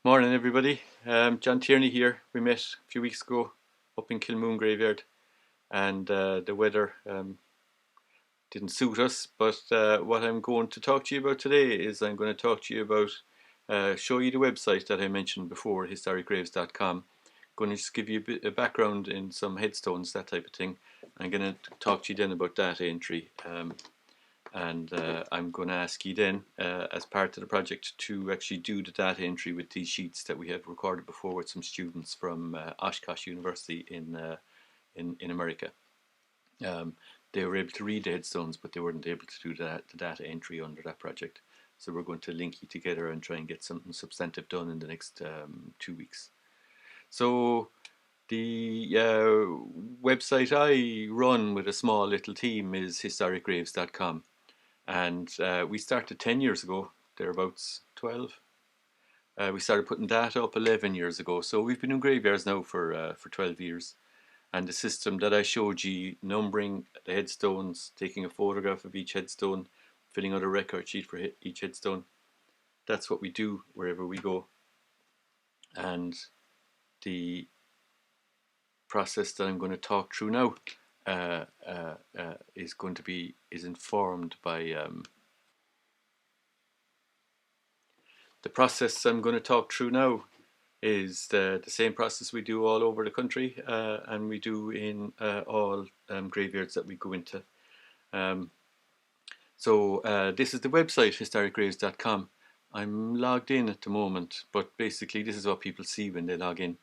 Morning, everybody. John Tierney here. We met a few weeks ago up in Kilmoon graveyard, and the weather didn't suit us. But what I'm going to talk to you about today is I'm going to talk to you about show you the website that I mentioned before, historicgraves.com. Going to just give you a background in some headstones, that type of thing. I'm going to talk to you then about data entry. And I'm going to ask you then, as part of the project, to actually do the data entry with these sheets that we have recorded before with some students from Oshkosh University in America. They were able to read the headstones, but they weren't able to do the data entry under that project. So we're going to link you together and try and get something substantive done in the next 2 weeks. So the website I run with a small little team is historicgraves.com. And we started 10 years ago, thereabouts 12. We started putting data up 11 years ago. So we've been in graveyards now for 12 years. And the system that I showed you, numbering the headstones, taking a photograph of each headstone, filling out a record sheet for each headstone, that's what we do wherever we go. And the process that I'm going to talk through now is informed by the process I'm going to talk through now is the same process we do all over the country, and we do in all graveyards that we go into. So this is the website, historicgraves.com. I'm logged in at the moment, but basically this is what people see when they log in.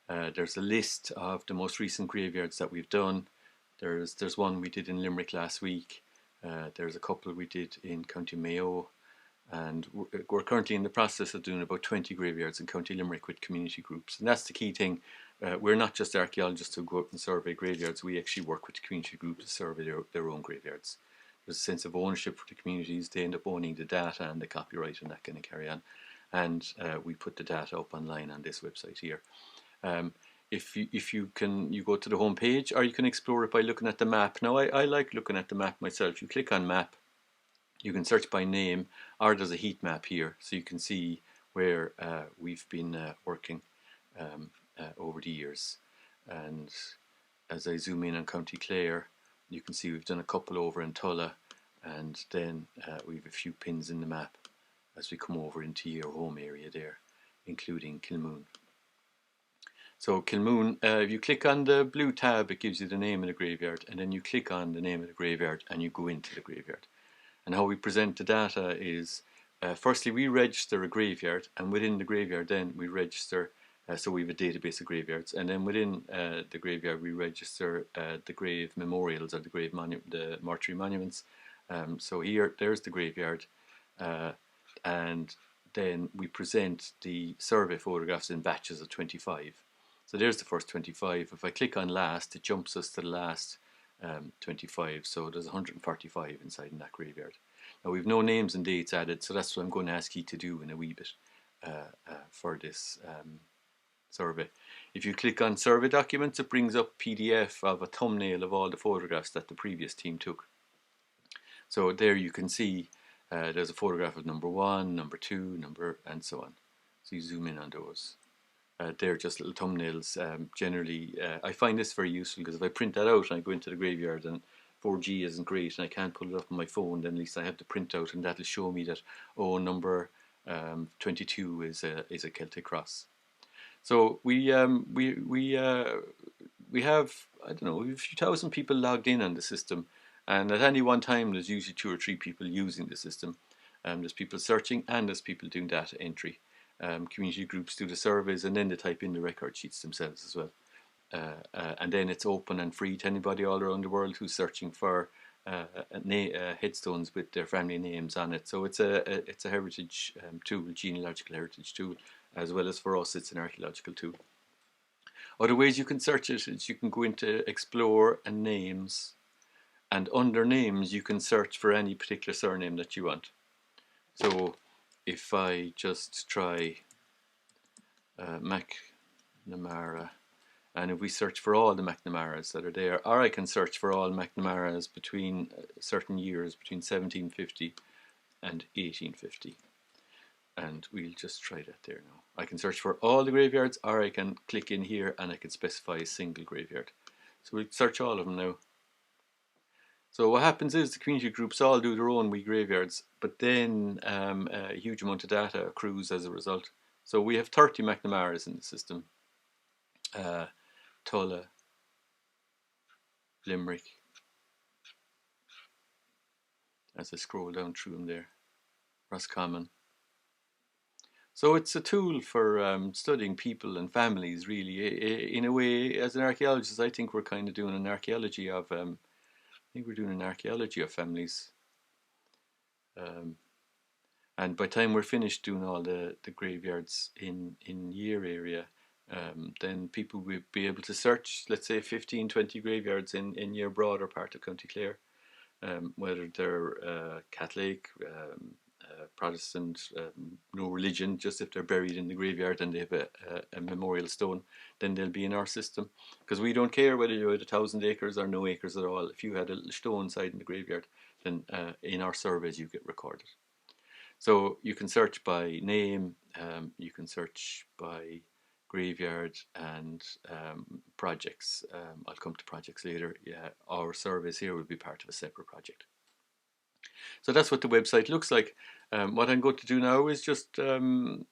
There's a list of the most recent graveyards that we've done. There's one we did in Limerick last week. There's a couple we did in County Mayo. And we're currently in the process of doing about 20 graveyards in County Limerick with community groups. And that's the key thing. We're not just archaeologists who go out and survey graveyards. We actually work with the community groups to survey their own graveyards. There's a sense of ownership for the communities. They end up owning the data and the copyright and that kind of carry on. And we put the data up online on this website here. If you go to the home page, or you can explore it by looking at the map. Now, I like looking at the map myself. You click on map. You can search by name, or there's a heat map here, so you can see where we've been working over the years. And as I zoom in on County Clare, you can see we've done a couple over in Tulla, and then we've a few pins in the map as we come over into your home area there, including Kilmoon. So Kilmoon, if you click on the blue tab, it gives you the name of the graveyard, and then you click on the name of the graveyard and you go into the graveyard. And how we present the data is, firstly, we register a graveyard, and within the graveyard then we register, so we have a database of graveyards, and then within the graveyard we register the grave memorials, or the mortuary monuments. So there's the graveyard, and then we present the survey photographs in batches of 25. So there's the first 25. If I click on last, it jumps us to the last 25, so there's 145 inside in that graveyard. Now we've no names and dates added, so that's what I'm going to ask you to do in a wee bit for this survey. If you click on survey documents, it brings up PDF of a thumbnail of all the photographs that the previous team took. So there you can see there's a photograph of number 1, number 2, and so on. So you zoom in on those. They're just little thumbnails. Generally, I find this very useful, because if I print that out and I go into the graveyard and 4G isn't great and I can't pull it up on my phone, then at least I have the printout, and that'll show me that, oh, number 22 is a Celtic cross. So we have, I don't know, we have a few thousand people logged in on the system, and at any one time there's usually 2 or 3 people using the system. There's people searching, and there's people doing data entry. Community groups do the surveys, and then they type in the record sheets themselves as well. And then it's open and free to anybody all around the world who's searching for headstones with their family names on it. So it's a heritage tool, genealogical heritage tool, as well as for us it's an archaeological tool. Other ways you can search it is you can go into Explore and Names, and under Names you can search for any particular surname that you want. So if I just try McNamara, and if we search for all the McNamaras that are there, or I can search for all McNamaras between certain years, between 1750 and 1850. And we'll just try that there now. I can search for all the graveyards, or I can click in here and I can specify a single graveyard. So we'll search all of them now. So what happens is the community groups all do their own wee graveyards, but then a huge amount of data accrues as a result. So we have 30 McNamaras in the system. Tulla, Limerick, as I scroll down through them there, Roscommon. So it's a tool for studying people and families, really. In a way, as an archaeologist, I think we're kind of doing an archaeology of, I think we're doing an archaeology of families. And by the time we're finished doing all the graveyards in Year area, then people will be able to search, let's say, 15, 20 graveyards in your broader part of County Clare, whether they're Catholic, Protestant, no religion, just if they're buried in the graveyard and they have a memorial stone, then they'll be in our system. Because we don't care whether you had 1,000 acres or no acres at all. If you had a stone side in the graveyard, then in our surveys you get recorded. So you can search by name, you can search by graveyard and projects. I'll come to projects later. Yeah, our surveys here will be part of a separate project. So that's what the website looks like. What I'm going to do now is just, and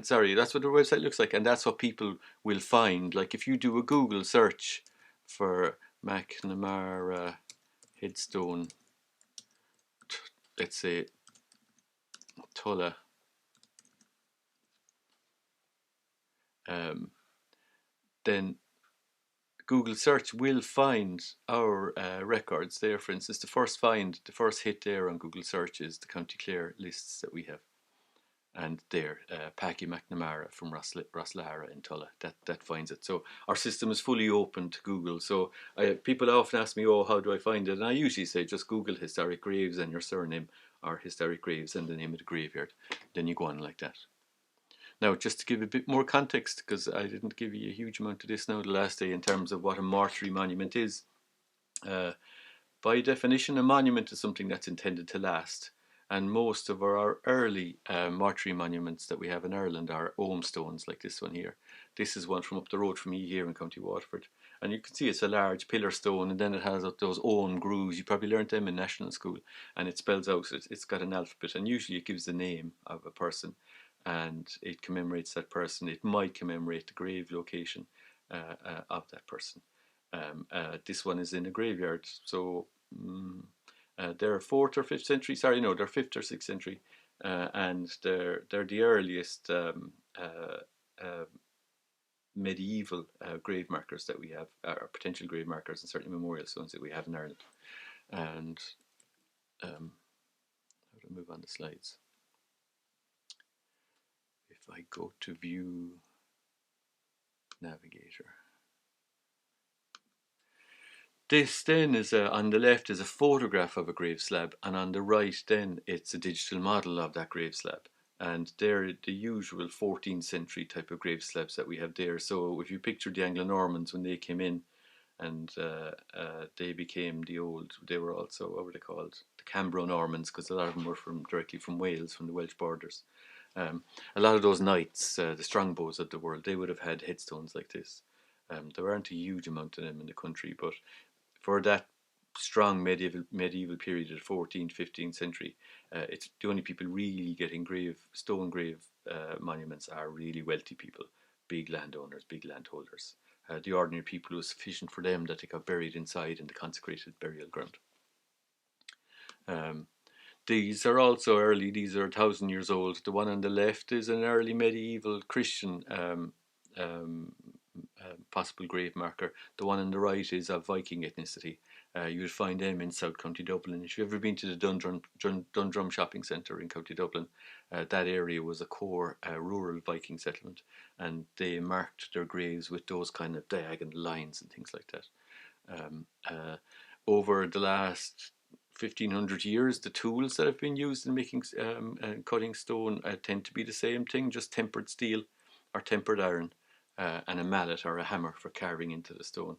sorry, that's what the website looks like, and that's what people will find. Like if you do a Google search for McNamara headstone, let's say Tulla, then Google search will find our records there. For instance, the first hit there on Google search is the County Clare lists that we have. And there, Packy McNamara from Rosslahara in Tulla, that finds it. So our system is fully open to Google. So people often ask me, oh, how do I find it? And I usually say, just Google historic graves and your surname, or historic graves and the name of the graveyard. Then you go on like that. Now, just to give a bit more context, because I didn't give you a huge amount of this now the last day in terms of what a mortuary monument is. By definition, a monument is something that's intended to last. And most of our early mortuary monuments that we have in Ireland are ogham stones, like this one here. This is one from up the road from me here in County Waterford. And you can see it's a large pillar stone, and then it has those ogham grooves. You probably learnt them in national school. And it spells out, it's got an alphabet, and usually it gives the name of a person. And it commemorates that person. It might commemorate the grave location of that person. This one is in a graveyard, so they're 4th or 5th century. Sorry, no, they're 5th or 6th century, and they're the earliest medieval grave markers that we have, or potential grave markers, and certainly memorial stones that we have in Ireland. And how do I move on the slides? If I go to view navigator. This then is on the left is a photograph of a grave slab, and on the right then it's a digital model of that grave slab. And they're the usual 14th century type of grave slabs that we have there. So if you picture the Anglo-Normans when they came in and they became they were also, what were they called? The Cambro-Normans, because a lot of them were directly from Wales, from the Welsh borders. A lot of those knights, the strongbows of the world, they would have had headstones like this. There aren't a huge amount of them in the country, but for that strong medieval period of 14th, 15th century, it's the only people really getting stone grave monuments are really wealthy people, big landowners, big landholders. The ordinary people, it was sufficient for them that they got buried inside in the consecrated burial ground. These are also early, these are 1,000 years old. The one on the left is an early medieval Christian possible grave marker. The one on the right is of Viking ethnicity. You would find them in South County Dublin. If you've ever been to the Dundrum shopping centre in County Dublin, that area was a core rural Viking settlement, and they marked their graves with those kind of diagonal lines and things like that. Over the last 1,500 years, the tools that have been used in making cutting stone tend to be the same thing, just tempered steel or tempered iron, and a mallet or a hammer for carving into the stone.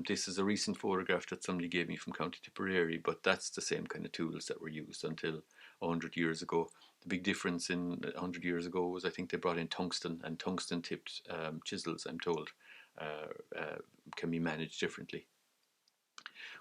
This is a recent photograph that somebody gave me from County Tipperary, but that's the same kind of tools that were used until 100 years ago. The big difference in 100 years ago was I think they brought in tungsten, and tungsten tipped chisels, I'm told, can be managed differently.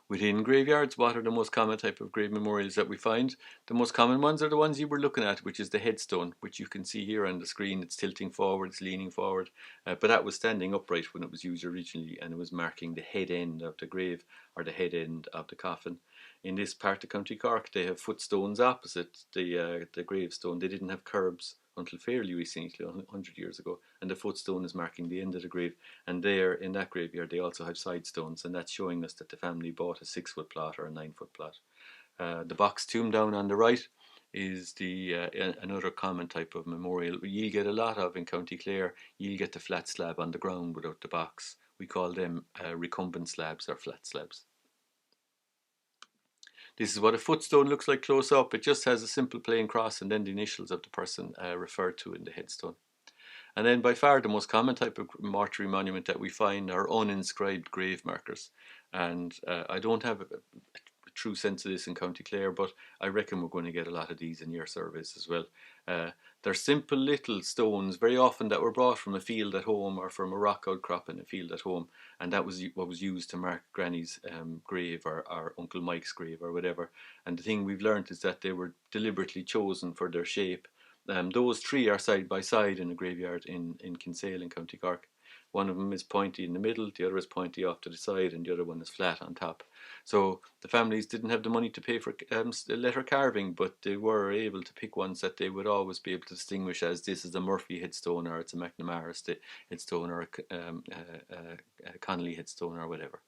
Within graveyards, what are the most common type of grave memorials that we find? The most common ones are the ones you were looking at, which is the headstone, which you can see here on the screen. It's tilting forward, it's leaning forward, but that was standing upright when it was used originally, and it was marking the head end of the grave, or the head end of the coffin. In this part of County Cork, they have footstones opposite the gravestone. They didn't have curbs until fairly recently, 100 years ago, and the footstone is marking the end of the grave. And there in that graveyard they also have side stones, and that's showing us that the family bought a 6-foot plot or a 9-foot plot. The box tomb down on the right is another common type of memorial you get a lot of in County Clare. You get the flat slab on the ground without the box. We call them recumbent slabs or flat slabs. This is what a footstone looks like close up. It just has a simple plain cross and then the initials of the person referred to in the headstone. And then by far the most common type of mortuary monument that we find are uninscribed grave markers. And I don't have a true sense of this in County Clare, but I reckon we're going to get a lot of these in your surveys as well. They're simple little stones, very often that were brought from a field at home or from a rock outcrop in a field at home, and that was what was used to mark Granny's grave, or Uncle Mike's grave or whatever. And the thing we've learned is that they were deliberately chosen for their shape. Those three are side by side in a graveyard in Kinsale in County Cork. One of them is pointy in the middle, the other is pointy off to the side, and the other one is flat on top. So the families didn't have the money to pay for letter carving, but they were able to pick ones that they would always be able to distinguish as this is a Murphy headstone, or it's a McNamara headstone, or a Connolly headstone, or whatever.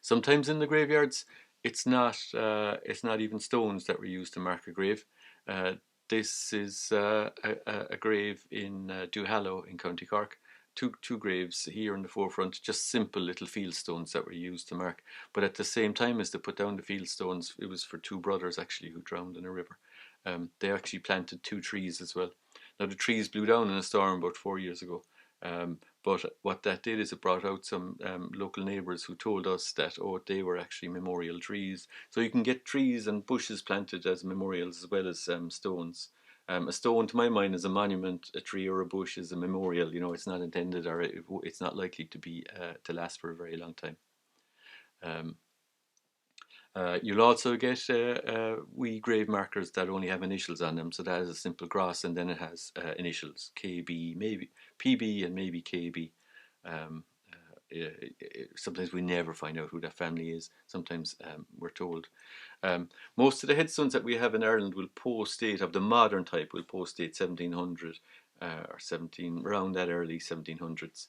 Sometimes in the graveyards, it's not even stones that were used to mark a grave. This is a grave in Duhallow in County Cork. Two graves here in the forefront, just simple little field stones that were used to mark. But at the same time as they put down the field stones, it was for two brothers actually who drowned in a river. They actually planted 2 trees as well. Now the trees blew down in a storm about 4 years ago. But what that did is it brought out some local neighbours who told us that they were actually memorial trees. So you can get trees and bushes planted as memorials as well as stones. A stone, to my mind, is a monument. A tree or a bush is a memorial. You know, it's not intended, or it's not likely to be to last for a very long time. You'll also get wee grave markers that only have initials on them. So that is a simple cross, and then it has initials KB, maybe PB, and maybe KB. Sometimes we never find out who that family is. Sometimes we're told. Most of the headstones that we have in Ireland will post-date, of the modern type, will post-date 1700 or 17, around that early 1700s.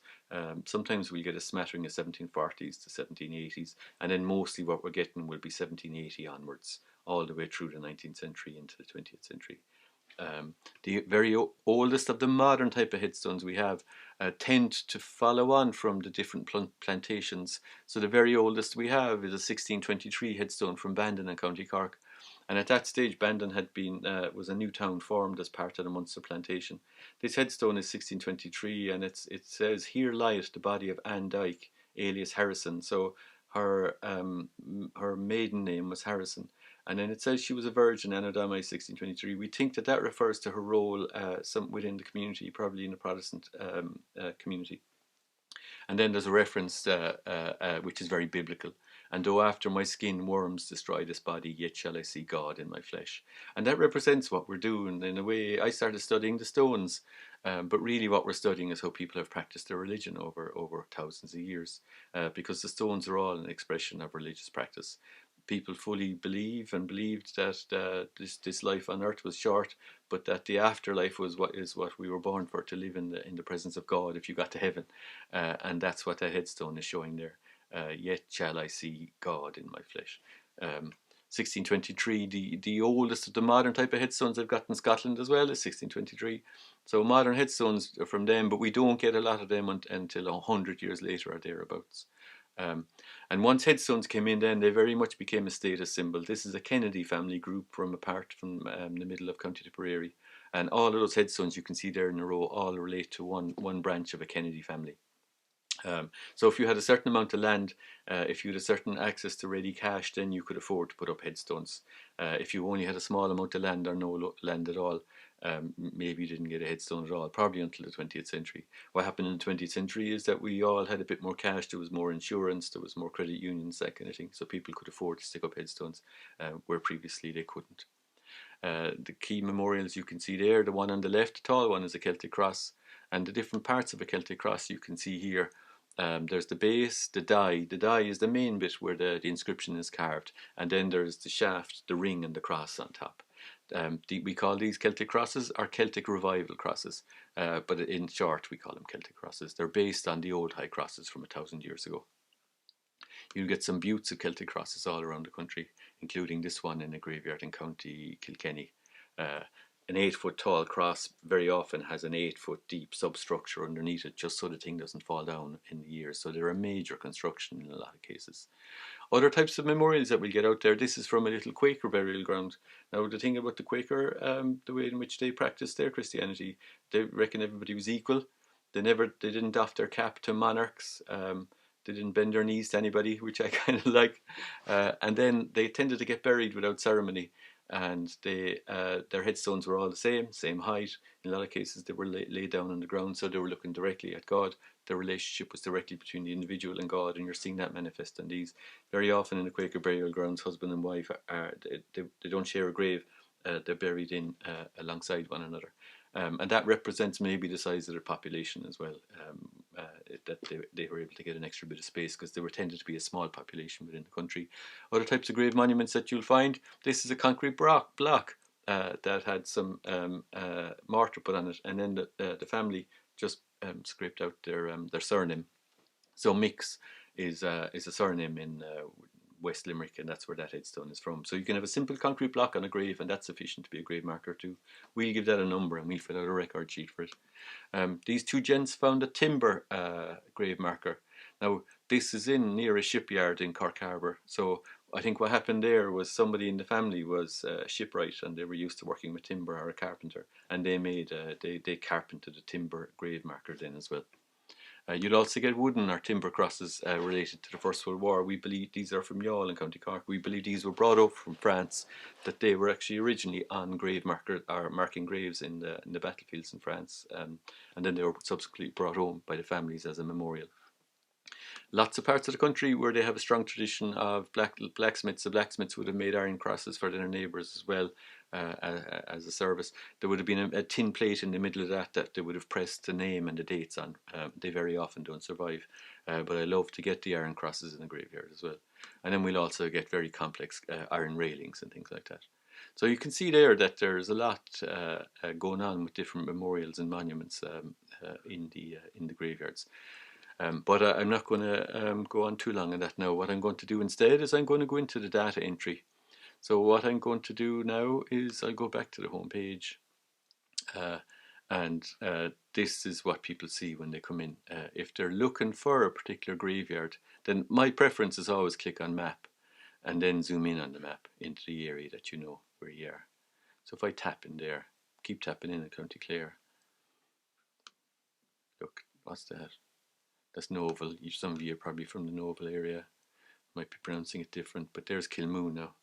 Sometimes we get a smattering of 1740s to 1780s, and then mostly what we're getting will be 1780 onwards, all the way through the 19th century into the 20th century. The very oldest of the modern type of headstones we have tend to follow on from the different plantations. So the very oldest we have is a 1623 headstone from Bandon in County Cork. And at that stage, Bandon had was a new town formed as part of the Munster plantation. This headstone is 1623, and it says, "Here lieth the body of Anne Dyke, alias Harrison." So her maiden name was Harrison. And then it says she was a virgin, Anno Domini 1623. We think that refers to her role within the community, probably in the Protestant community. And then there's a reference which is very biblical. "And though after my skin worms destroy this body, yet shall I see God in my flesh." And that represents what we're doing. In a way, I started studying the stones, but really what we're studying is how people have practiced their religion over thousands of years, because the stones are all an expression of religious practice. People fully believed that this life on earth was short, but that the afterlife was what we were born for, to live in the presence of God if you got to heaven, and that's what that headstone is showing there. "Yet shall I see God in my flesh." 1623, the oldest of the modern type of headstones I've got in Scotland as well is 1623. So modern headstones are from them, but we don't get a lot of them until 100 years later or thereabouts. And once headstones came in, then they very much became a status symbol. This is a Kennedy family group apart from the middle of County Tipperary, and all of those headstones you can see there in a row all relate to one branch of a Kennedy family. So if you had a certain amount of land, if you had a certain access to ready cash, then you could afford to put up headstones. If you only had a small amount of land or no land at all, maybe you didn't get a headstone at all, probably until the 20th century. What happened in the 20th century is that we all had a bit more cash, there was more insurance, there was more credit unions, that kind of thing, so people could afford to stick up headstones where previously they couldn't. The key memorials you can see there, the one on the left, the tall one, is a Celtic cross, and the different parts of a Celtic cross you can see here. There's the base, the die. The die is the main bit where the inscription is carved, and then there's the shaft, the ring, and the cross on top. We call these Celtic crosses or Celtic revival crosses, but in short we call them Celtic crosses. They're based on the old high crosses from 1,000 years ago. You'll get some buttes of Celtic crosses all around the country, including this one in a graveyard in County Kilkenny. An 8 foot tall cross very often has an 8 foot deep substructure underneath it, just so the thing doesn't fall down in the years. So they're a major construction in a lot of cases. Other types of memorials that we'll get out there, this is from a little Quaker burial ground. Now the thing about the Quaker, the way in which they practiced their Christianity, they reckon everybody was equal. They didn't doff their cap to monarchs. They didn't bend their knees to anybody, which I kind of like. And then they tended to get buried without ceremony, and their headstones were all the same height. In a lot of cases, they were laid down on the ground, so they were looking directly at God. The relationship was directly between the individual and God, and you're seeing that manifest in these. Very often in the Quaker burial grounds, husband and wife they don't share a grave. They're buried in alongside one another. And that represents maybe the size of their population as well, that they were able to get an extra bit of space because they were tended to be a small population within the country. Other types of grave monuments that you'll find, this is a concrete block that had some mortar put on it, and then the family just scraped out their surname. So Mix is a surname in West Limerick, and that's where that headstone is from. So you can have a simple concrete block on a grave, and that's sufficient to be a grave marker too. We'll give that a number, and we'll fill out a record sheet for it. These two gents found a timber grave marker. Now, this is in near a shipyard in Cork Harbour. So I think what happened there was somebody in the family was a shipwright, and they were used to working with timber, or a carpenter, and they made they carpented a timber grave marker then as well. You'd also get wooden or timber crosses related to the First World War. We believe these are from Youghal in County Cork. We believe these were brought up from France, that they were actually originally on grave marker or marking graves in the battlefields in France, and then they were subsequently brought home by the families as a memorial. Lots of parts of the country where they have a strong tradition of blacksmiths. The blacksmiths would have made iron crosses for their neighbours as well as a service. There would have been a tin plate in the middle of that they would have pressed the name and the dates on. They very often don't survive, but I love to get the iron crosses in the graveyard as well. And then we'll also get very complex iron railings and things like that. So you can see there that there's a lot going on with different memorials and monuments in the graveyards. But I'm not going to go on too long on that now. What I'm going to do instead is I'm going to go into the data entry. So what I'm going to do now is I'll go back to the home page, and this is what people see when they come in. If they're looking for a particular graveyard, then my preference is always click on map and then zoom in on the map into the area that you know where you are. So if I tap in there, keep tapping in County Clare. Look, what's that? That's Novel. Some of you are probably from the Novel area. Might be pronouncing it different, but there's Kilmoon now.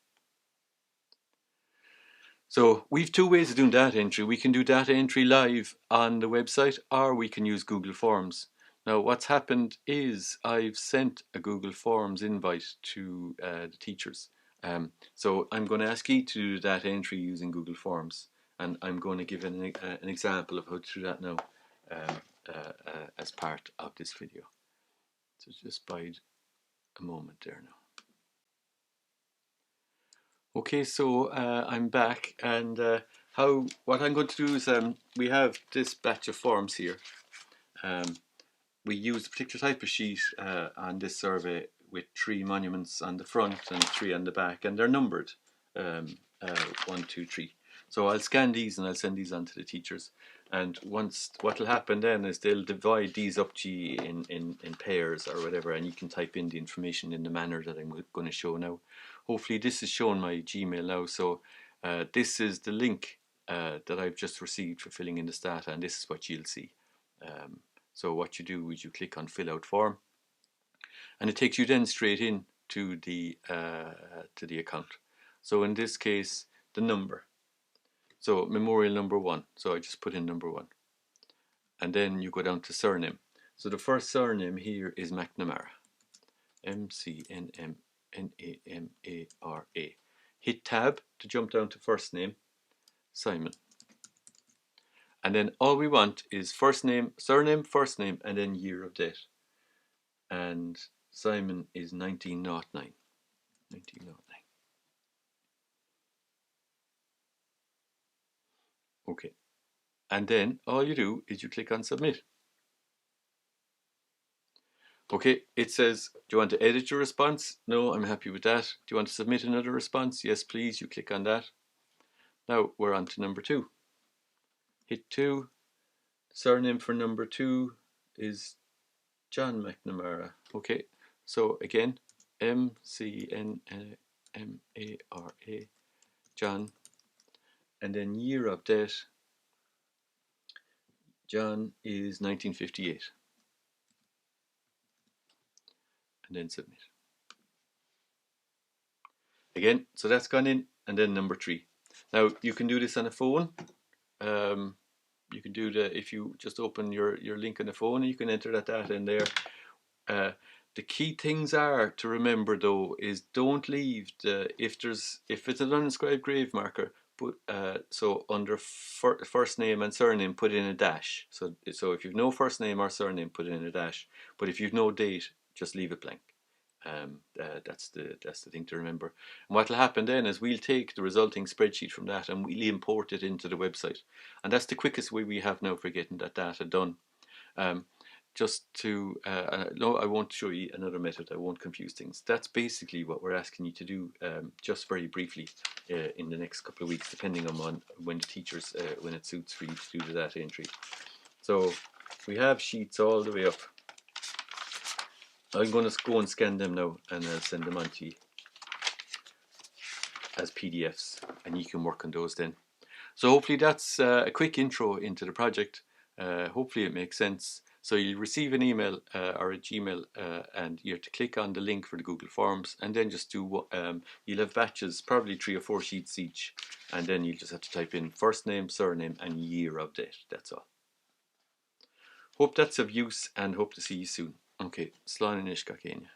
So we've two ways of doing data entry. We can do data entry live on the website, or we can use Google Forms. Now what's happened is I've sent a Google Forms invite to the teachers. So I'm going to ask you to do data entry using Google Forms, and I'm going to give an example of how to do that now as part of this video. So just bide a moment there now. Okay, so I'm back, and what I'm going to do is we have this batch of forms here. We used a particular type of sheet on this survey with 3 monuments on the front and 3 on the back, and they're numbered 1, 2, 3. So I'll scan these and I'll send these on to the teachers. And what'll happen then is they'll divide these up to you in pairs or whatever, and you can type in the information in the manner that I'm going to show now. Hopefully this is showing my Gmail now. So this is the link that I've just received for filling in this data, and this is what you'll see. So what you do is you click on fill out form, and it takes you then straight in to the account. So in this case, the number. So memorial number 1. So I just put in number 1, and then you go down to surname. So the first surname here is McNamara, McNamara. Hit tab to jump down to first name, Simon. And then all we want is first name, surname, first name, and then year of death. And Simon is 1909. 1909. Okay. And then all you do is you click on submit. Okay, it says, do you want to edit your response? No, I'm happy with that. Do you want to submit another response? Yes, please. You click on that. Now we're on to number 2. Hit 2. Surname for number 2 is John McNamara. Okay, so again, McNamara, John, and then year of death, John is 1958. And then submit. Again, so that's gone in, and then number 3. Now you can do this on a phone. You can do if you just open your link on the phone, you can enter that data in there. The key things are to remember though is don't leave if it's an uninscribed grave marker, so under first name and surname put in a dash. So if you've no first name or surname, put in a dash. But if you've no date, just leave it blank. That's the thing to remember. And what will happen then is we'll take the resulting spreadsheet from that and we'll import it into the website, and that's the quickest way we have now for getting that data done. Just to no, I won't show you another method. I won't confuse things. That's basically what we're asking you to do, just very briefly, in the next couple of weeks, depending on when the teachers when it suits for you to do the data entry. So we have sheets all the way up. I'm going to go and scan them now, and I'll send them on to you as PDFs, and you can work on those then. So hopefully that's a quick intro into the project. Hopefully it makes sense. So you'll receive an email or a Gmail, and you have to click on the link for the Google Forms, and then just do you'll have batches, probably 3 or 4 sheets each, and then you just have to type in first name, surname, and year of death. That's all. Hope that's of use, and hope to see you soon. Okay, slán in Kenya.